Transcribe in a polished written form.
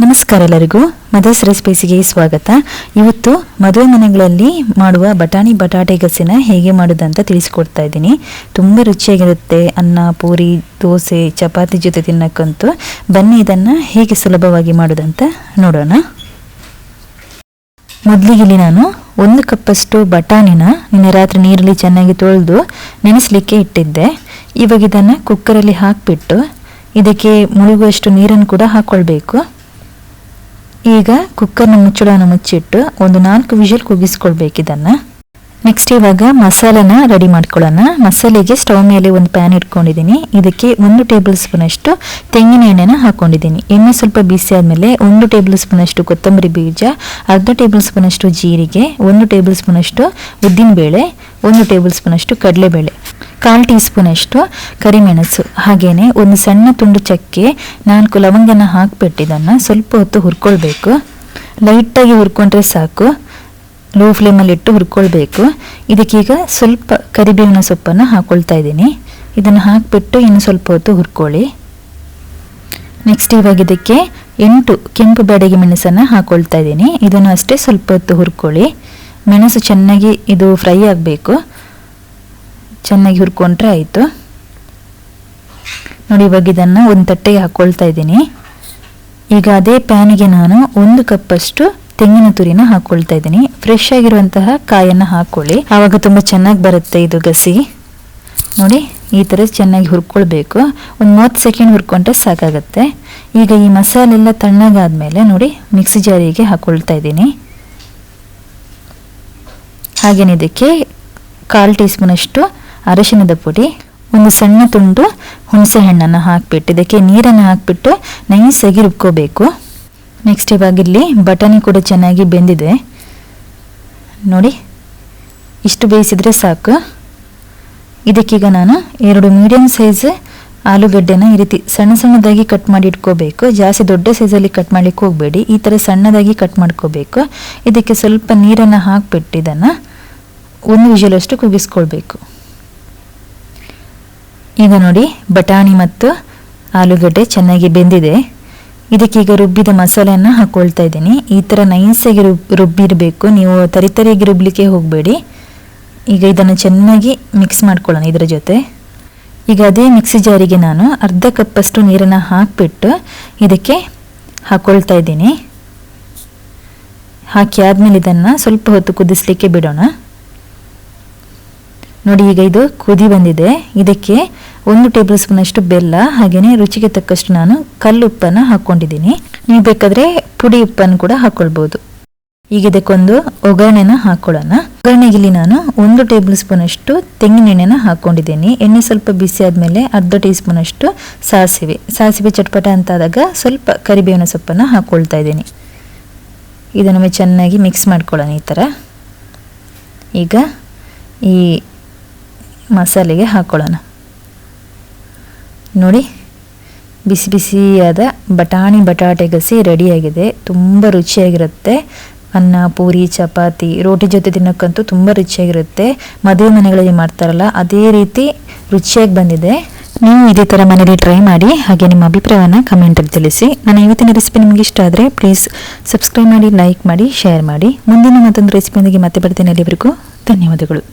ನಮಸ್ಕಾರ ಎಲ್ಲರಿಗೂ ಮದರ್ಸ್ ರೆಸಿಪೀಸ್ಗೆ ಸ್ವಾಗತ. ಇವತ್ತು ಮದುವೆ ಮನೆಗಳಲ್ಲಿ ಮಾಡುವ ಬಟಾಟೆ ಗಸಿನ ಹೇಗೆ ಮಾಡೋದಂತ ತಿಳಿಸಿಕೊಡ್ತಾ ಇದ್ದೀನಿ. ತುಂಬ ರುಚಿಯಾಗಿರುತ್ತೆ. ಅನ್ನ, ಪೂರಿ, ದೋಸೆ, ಚಪಾತಿ ಜೊತೆ ತಿನ್ನಕ್ಕಂತೂ. ಬನ್ನಿ ಇದನ್ನು ಹೇಗೆ ಸುಲಭವಾಗಿ ಮಾಡೋದಂತ ನೋಡೋಣ. ಮೊದಲಿಗೆ ಇಲ್ಲಿ ನಾನು 1 ಕಪ್ಪಷ್ಟು ಬಟಾಣಿನ ನಿನ್ನೆ ರಾತ್ರಿ ನೀರಲ್ಲಿ ಚೆನ್ನಾಗಿ ತೊಳೆದು ನೆನೆಸಲಿಕ್ಕೆ ಇಟ್ಟಿದ್ದೆ. ಇವಾಗ ಇದನ್ನು ಕುಕ್ಕರಲ್ಲಿ ಹಾಕಿಬಿಟ್ಟು ಇದಕ್ಕೆ ಮುಳುಗುವಷ್ಟು ನೀರನ್ನು ಕೂಡ ಹಾಕ್ಕೊಳ್ಬೇಕು. ಈಗ ಕುಕ್ಕರ್ನ ಮುಚ್ಚಳನ ಮುಚ್ಚಿಟ್ಟು ಒಂದು 4 ವಿಷಲ್ ಕೂಗಿಸ್ಕೊಳ್ಬೇಕು ಇದನ್ನು. ನೆಕ್ಸ್ಟ್ ಇವಾಗ ಮಸಾಲೆನ ರೆಡಿ ಮಾಡ್ಕೊಳ್ಳೋಣ. ಮಸಾಲೆಗೆ ಸ್ಟವ್ ಮೇಲೆ ಒಂದು ಪ್ಯಾನ್ ಇಟ್ಕೊಂಡಿದ್ದೀನಿ. ಇದಕ್ಕೆ 1 ಟೇಬಲ್ ಸ್ಪೂನ್ ಅಷ್ಟು ತೆಂಗಿನ ಎಣ್ಣೆನ ಹಾಕೊಂಡಿದ್ದೀನಿ. ಎಣ್ಣೆ ಸ್ವಲ್ಪ ಬಿಸಿ ಆದಮೇಲೆ 1 ಟೇಬಲ್ ಸ್ಪೂನ್ ಅಷ್ಟು ಕೊತ್ತಂಬರಿ ಬೀಜ, ಅರ್ಧ ಟೇಬಲ್ ಸ್ಪೂನ್ ಅಷ್ಟು ಜೀರಿಗೆ, 1 ಟೇಬಲ್ ಸ್ಪೂನ್ ಅಷ್ಟು ಉದ್ದಿನಬೇಳೆ, 1 ಟೇಬಲ್ ಸ್ಪೂನ್ ಅಷ್ಟು ಕಡಲೆಬೇಳೆ, 1/4 ಟೀ ಸ್ಪೂನ್ ಅಷ್ಟು ಕರಿಮೆಣಸು, ಹಾಗೇನೆ ಒಂದು ಸಣ್ಣ ತುಂಡು ಚಕ್ಕೆ, 4 ಲವಂಗನ ಹಾಕಿಬಿಟ್ಟು ಇದನ್ನು ಸ್ವಲ್ಪ ಹೊತ್ತು ಹುರ್ಕೊಳ್ಬೇಕು. ಲೈಟಾಗಿ ಹುರ್ಕೊಂಡ್ರೆ ಸಾಕು. ಲೋ ಫ್ಲೇಮಲ್ಲಿ ಇಟ್ಟು ಹುರ್ಕೊಳ್ಬೇಕು. ಇದಕ್ಕೀಗ ಸ್ವಲ್ಪ ಕರಿಬೇವಿನ ಸೊಪ್ಪನ್ನು ಹಾಕ್ಕೊಳ್ತಾ ಇದ್ದೀನಿ. ಇದನ್ನು ಹಾಕಿಬಿಟ್ಟು ಇನ್ನು ಸ್ವಲ್ಪ ಹೊತ್ತು ಹುರ್ಕೊಳ್ಳಿ. ನೆಕ್ಸ್ಟ್ ಇವಾಗ ಇದಕ್ಕೆ 8 ಕೆಂಪು ಬ್ಯಾಡಗಿ ಮೆಣಸನ್ನು ಹಾಕ್ಕೊಳ್ತಾ ಇದ್ದೀನಿ. ಇದನ್ನು ಅಷ್ಟೇ ಸ್ವಲ್ಪ ಹೊತ್ತು ಹುರ್ಕೊಳ್ಳಿ. ಮೆಣಸು ಚೆನ್ನಾಗಿ ಇದು ಫ್ರೈ ಆಗಬೇಕು. ಚೆನ್ನಾಗಿ ಹುರ್ಕೊಂಡ್ರೆ ಆಯಿತು. ನೋಡಿ, ಇವಾಗ ಇದನ್ನು ಒಂದು ತಟ್ಟೆಗೆ ಹಾಕ್ಕೊಳ್ತಾ ಇದ್ದೀನಿ. ಈಗ ಅದೇ ಪ್ಯಾನಿಗೆ ನಾನು 1 ಕಪ್ಪಷ್ಟು ತೆಂಗಿನ ತುರಿನ ಹಾಕ್ಕೊಳ್ತಾ ಇದ್ದೀನಿ. ಫ್ರೆಶ್ ಆಗಿರುವಂತಹ ಕಾಯನ್ನು ಹಾಕ್ಕೊಳ್ಳಿ, ಆವಾಗ ತುಂಬ ಚೆನ್ನಾಗಿ ಬರುತ್ತೆ ಇದು ಗಸಿ. ನೋಡಿ, ಈ ಥರ ಚೆನ್ನಾಗಿ ಹುರ್ಕೊಳ್ಬೇಕು. ಒಂದು 30 ಸೆಕೆಂಡ್ ಹುರ್ಕೊಂಡ್ರೆ ಸಾಕಾಗತ್ತೆ. ಈಗ ಈ ಮಸಾಲೆ ಎಲ್ಲ ತಣ್ಣಗಾದ್ಮೇಲೆ ನೋಡಿ ಮಿಕ್ಸಿ ಜಾರಿಗೆ ಹಾಕ್ಕೊಳ್ತಾ ಇದ್ದೀನಿ. ಹಾಗೇನೆ ಇದಕ್ಕೆ 1/4 ಟೀ ಸ್ಪೂನ್ ಅಷ್ಟು ಅರಿಶಿಣದ ಪುಡಿ, ಒಂದು ಸಣ್ಣ ತುಂಡು ಹುಣಸೆ ಹಣ್ಣನ್ನು ಹಾಕಿಬಿಟ್ಟು ಇದಕ್ಕೆ ನೀರನ್ನು ಹಾಕಿಬಿಟ್ಟು ನೈಸಾಗಿ ರುಬ್ಕೋಬೇಕು. ನೆಕ್ಸ್ಟ್ ಇವಾಗ ಇಲ್ಲಿ ಬಟಾಣಿ ಕೂಡ ಚೆನ್ನಾಗಿ ಬೆಂದಿದೆ. ನೋಡಿ, ಇಷ್ಟು ಬೇಯಿಸಿದ್ರೆ ಸಾಕು. ಇದಕ್ಕೀಗ ನಾನು 2 ಮೀಡಿಯಂ ಸೈಜ್ ಆಲೂಗಡ್ಡೆನ ಈ ರೀತಿ ಸಣ್ಣ ಸಣ್ಣದಾಗಿ ಕಟ್ ಮಾಡಿ ಇಟ್ಕೋಬೇಕು. ಜಾಸ್ತಿ ದೊಡ್ಡ ಸೈಜಲ್ಲಿ ಕಟ್ ಮಾಡಲಿಕ್ಕೆ ಹೋಗಬೇಡಿ. ಈ ಥರ ಸಣ್ಣದಾಗಿ ಕಟ್ ಮಾಡ್ಕೋಬೇಕು. ಇದಕ್ಕೆ ಸ್ವಲ್ಪ ನೀರನ್ನು ಹಾಕಿಬಿಟ್ಟು ಇದನ್ನು 1 ವಿಷಲಷ್ಟು ಕೂಗಿಸ್ಕೊಳ್ಬೇಕು. ಈಗ ನೋಡಿ, ಬಟಾಣಿ ಮತ್ತು ಆಲೂಗಡ್ಡೆ ಚೆನ್ನಾಗಿ ಬೆಂದಿದೆ. ಇದಕ್ಕೀಗ ರುಬ್ಬಿದ ಮಸಾಲೆಯನ್ನು ಹಾಕ್ಕೊಳ್ತಾ ಇದ್ದೀನಿ. ಈ ಥರ ನೈಸಾಗಿ ರುಬ್ಬಿರಬೇಕು. ನೀವು ತರಿತರಿಯಾಗಿ ರುಬ್ಬಲಿಕ್ಕೆ ಹೋಗಬೇಡಿ. ಈಗ ಇದನ್ನು ಚೆನ್ನಾಗಿ ಮಿಕ್ಸ್ ಮಾಡ್ಕೊಳ್ಳೋಣ ಇದರ ಜೊತೆ. ಈಗ ಅದೇ ಮಿಕ್ಸಿ ಜಾರಿಗೆ ನಾನು ಅರ್ಧ ಕಪ್ಪಷ್ಟು ನೀರನ್ನು ಹಾಕಿಬಿಟ್ಟು ಇದಕ್ಕೆ ಹಾಕ್ಕೊಳ್ತಾ ಇದ್ದೀನಿ. ಹಾಕಿ ಆದಮೇಲೆ ಇದನ್ನು ಸ್ವಲ್ಪ ಹೊತ್ತು ಕುದಿಸ್ಲಿಕ್ಕೆ ಬಿಡೋಣ. ನೋಡಿ, ಈಗ ಇದು ಕುದಿ ಬಂದಿದೆ. ಇದಕ್ಕೆ 1 ಟೇಬಲ್ ಸ್ಪೂನ್ ಅಷ್ಟು ಬೆಲ್ಲ, ಹಾಗೆಯೇ ರುಚಿಗೆ ತಕ್ಕಷ್ಟು ನಾನು ಕಲ್ಲುಪ್ಪನ್ನು ಹಾಕ್ಕೊಂಡಿದ್ದೀನಿ. ನೀವು ಬೇಕಾದರೆ ಪುಡಿ ಉಪ್ಪನ್ನು ಕೂಡ ಹಾಕ್ಕೊಳ್ಬೋದು. ಈಗ ಇದಕ್ಕೊಂದು ಒಗ್ಗರಣೆನ ಹಾಕ್ಕೊಳ್ಳೋಣ. ಒಗ್ಗರಣೆಗಿಲ್ಲಿ ನಾನು 1 ಟೇಬಲ್ ಸ್ಪೂನ್ ಅಷ್ಟು ತೆಂಗಿನ ಎಣ್ಣೆನ ಹಾಕ್ಕೊಂಡಿದ್ದೀನಿ. ಎಣ್ಣೆ ಸ್ವಲ್ಪ ಬಿಸಿ ಆದಮೇಲೆ ಅರ್ಧ ಟೀ ಸ್ಪೂನ್ ಅಷ್ಟು ಸಾಸಿವೆ ಚಟ್ಪಟ ಅಂತಾದಾಗ ಸ್ವಲ್ಪ ಕರಿಬೇವಿನ ಸೊಪ್ಪನ್ನು ಹಾಕ್ಕೊಳ್ತಾ ಇದ್ದೀನಿ. ಇದನ್ನು ಚೆನ್ನಾಗಿ ಮಿಕ್ಸ್ ಮಾಡ್ಕೊಳ್ಳೋಣ ಈ ಥರ. ಈಗ ಈ ಮಸಾಲೆಗೆ ಹಾಕ್ಕೊಳ್ಳೋಣ. ನೋಡಿ, ಬಿಸಿ ಬಿಸಿಯಾದ ಬಟಾಟೆ ಗಸಿ ರೆಡಿಯಾಗಿದೆ. ತುಂಬ ರುಚಿಯಾಗಿರುತ್ತೆ. ಅನ್ನ, ಪೂರಿ, ಚಪಾತಿ, ರೋಟಿ ಜೊತೆ ತಿನ್ನೋಕ್ಕಂತೂ ತುಂಬ ರುಚಿಯಾಗಿರುತ್ತೆ. ಮದುವೆ ಮನೆಗಳಲ್ಲಿ ಮಾಡ್ತಾರಲ್ಲ ಅದೇ ರೀತಿ ರುಚಿಯಾಗಿ ಬಂದಿದೆ. ನೀವು ಇದೇ ಥರ ಮನೇಲಿ ಟ್ರೈ ಮಾಡಿ. ಹಾಗೆ ನಿಮ್ಮ ಅಭಿಪ್ರಾಯವನ್ನು ಕಮೆಂಟಲ್ಲಿ ತಿಳಿಸಿ. ನನ್ನ ಇವತ್ತಿನ ರೆಸಿಪಿ ನಿಮಗೆ ಇಷ್ಟ ಆದರೆ ಪ್ಲೀಸ್ ಸಬ್ಸ್ಕ್ರೈಬ್ ಮಾಡಿ, ಲೈಕ್ ಮಾಡಿ, ಶೇರ್ ಮಾಡಿ. ಮುಂದಿನ ಮತ್ತೊಂದು ರೆಸಿಪಿಯೊಂದಿಗೆ ಮತ್ತೆ ಬರ್ತೀನಿ. ಅಲ್ಲಿವರೆಗೂ ಧನ್ಯವಾದಗಳು.